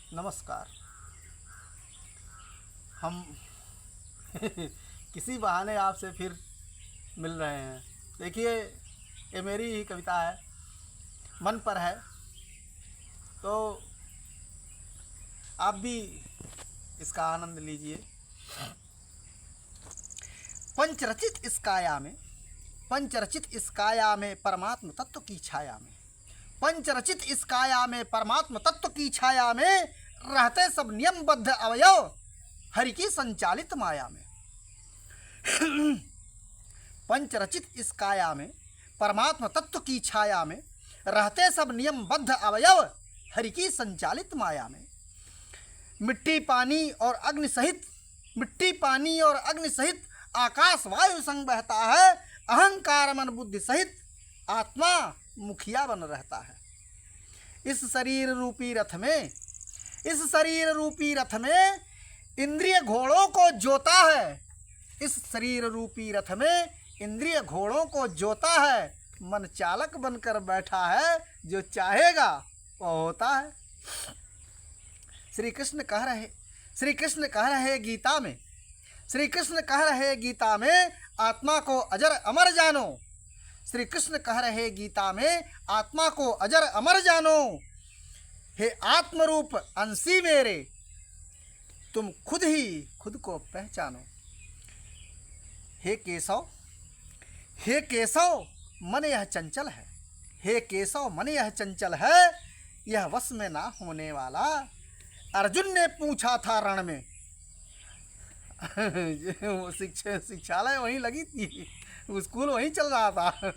नमस्कार। हम किसी बहाने आपसे फिर मिल रहे हैं। देखिए, ये मेरी ही कविता है, मन पर है, तो आप भी इसका आनंद लीजिए। पंचरचित इस काया में, पंचरचित इस काया में परमात्म तत्व की छाया में, पंचरचित इस काया में परमात्म तत्व की छाया में रहते सब नियमबद्ध अवयव हरि की संचालित माया में। पंचरचित इस काया में परमात्म तत्व की छाया में रहते सब नियमबद्ध अवयव हरि की संचालित माया में। मिट्टी पानी और अग्नि सहित, मिट्टी पानी और अग्नि सहित आकाश वायु संग बहता है। अहंकार मन बुद्धि सहित आत्मा मुखिया बन रहता है। इस शरीर रूपी रथ में, इस शरीर रूपी रथ में इंद्रिय घोड़ों को जोता है। इस शरीर रूपी रथ में इंद्रिय घोड़ों को जोता है। मन चालक बनकर बैठा है, जो चाहेगा वो होता है। श्री कृष्ण कह रहे गीता में, श्री कृष्ण कह रहे गीता में आत्मा को अजर अमर जानो। श्री कृष्ण कह रहे गीता में आत्मा को अजर अमर जानो। हे आत्मरूप अंशी मेरे, तुम खुद ही खुद को पहचानो। हे केशव, हे केशव मन यह चंचल है। हे केशव मन यह चंचल है, यह वश में ना होने वाला। अर्जुन ने पूछा था रण में, शिक्षालय वहीं लगी थी, स्कूल वहीं चल रहा था।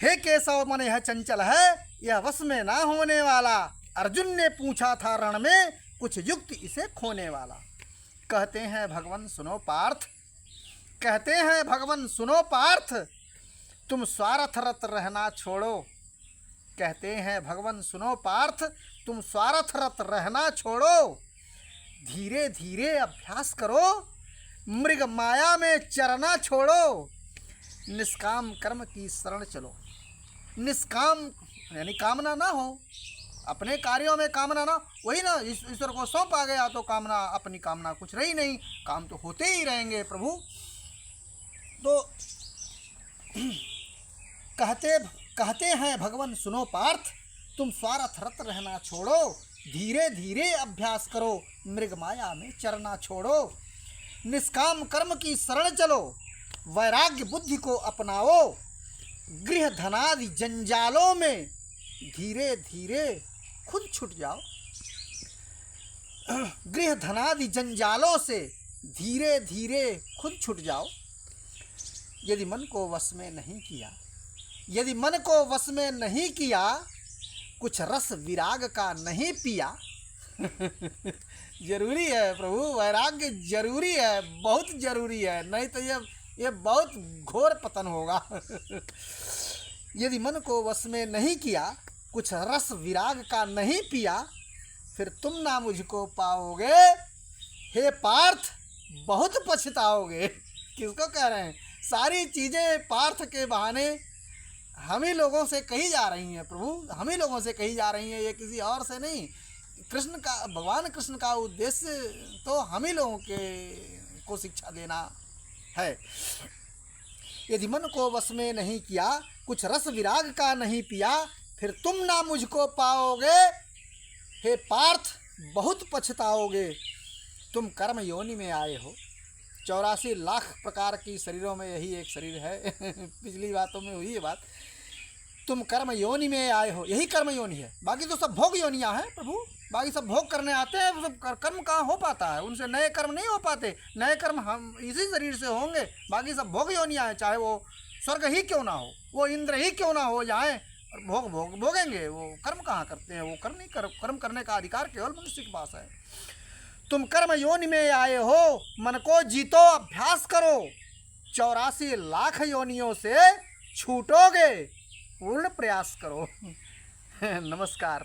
हे केशव मन यह चंचल है, यह वश में ना होने वाला। अर्जुन ने पूछा था रण में, कुछ युक्त इसे खोने वाला। कहते हैं भगवान सुनो पार्थ, कहते हैं भगवान सुनो पार्थ, तुम स्वार्थरत रहना छोड़ो। कहते हैं भगवान सुनो पार्थ, तुम स्वार्थरत रहना छोड़ो। धीरे धीरे अभ्यास करो, मृग माया में चरना छोड़ो। निष्काम कर्म की शरण चलो। निष्काम यानी कामना ना हो, अपने कार्यों में कामना ना, वही ना ईश्वर को सौंपा गया तो कामना, अपनी कामना कुछ रही नहीं, काम तो होते ही रहेंगे प्रभु। तो कहते हैं भगवान सुनो पार्थ, तुम स्वार्थरत रहना छोड़ो। धीरे धीरे अभ्यास करो, मृग माया में चरना छोड़ो। निष्काम कर्म की शरण चलो, वैराग्य बुद्धि को अपनाओ। गृह धनादि जंजालों में धीरे धीरे खुद छूट जाओ। गृह धनादि जंजालों से धीरे धीरे खुद छूट जाओ। यदि मन को वश में नहीं किया, यदि मन को वश में नहीं किया, कुछ रस विराग का नहीं पिया। जरूरी है प्रभु, वैराग्य जरूरी है, बहुत जरूरी है, नहीं तो ये बहुत घोर पतन होगा। यदि मन को वश में नहीं किया, कुछ रस विराग का नहीं पिया, फिर तुम ना मुझको पाओगे। हे पार्थ बहुत पछताओगे। किसको कह रहे हैं? सारी चीज़ें पार्थ के बहाने हम ही लोगों से कही जा रही हैं प्रभु, हम ही लोगों से कही जा रही हैं, ये किसी और से नहीं। कृष्ण का, भगवान कृष्ण का उद्देश्य तो हम ही लोगों को शिक्षा देना है। यदि मन को वश में नहीं किया, कुछ रस विराग का नहीं पिया, फिर तुम ना मुझको पाओगे। हे पार्थ बहुत पछताओगे। तुम कर्म योनि में आए हो। 84 लाख प्रकार की शरीरों में यही एक शरीर है। पिछली बातों में हुई ये बात। तुम कर्म योनि में आए हो, यही कर्म योनि है, बाकी तो सब भोग योनियाँ हैं प्रभु। बाकी सब भोग करने आते हैं, सब कर्म कहाँ हो पाता है, उनसे नए कर्म नहीं हो पाते। नए कर्म हम इसी शरीर से होंगे, बाकी सब भोग योनियाँ हैं। चाहे वो स्वर्ग ही क्यों ना हो, वो इंद्र ही क्यों ना हो जाए, और भोगेंगे। वो कर्म कहाँ करते हैं? वो कर्म करने का अधिकार केवल मनुष्य के पास है। तुम कर्म योनि में आए हो, मन को जीतो, अभ्यास करो। 84 लाख योनियों से छूटोगे, पूर्ण प्रयास करो। नमस्कार।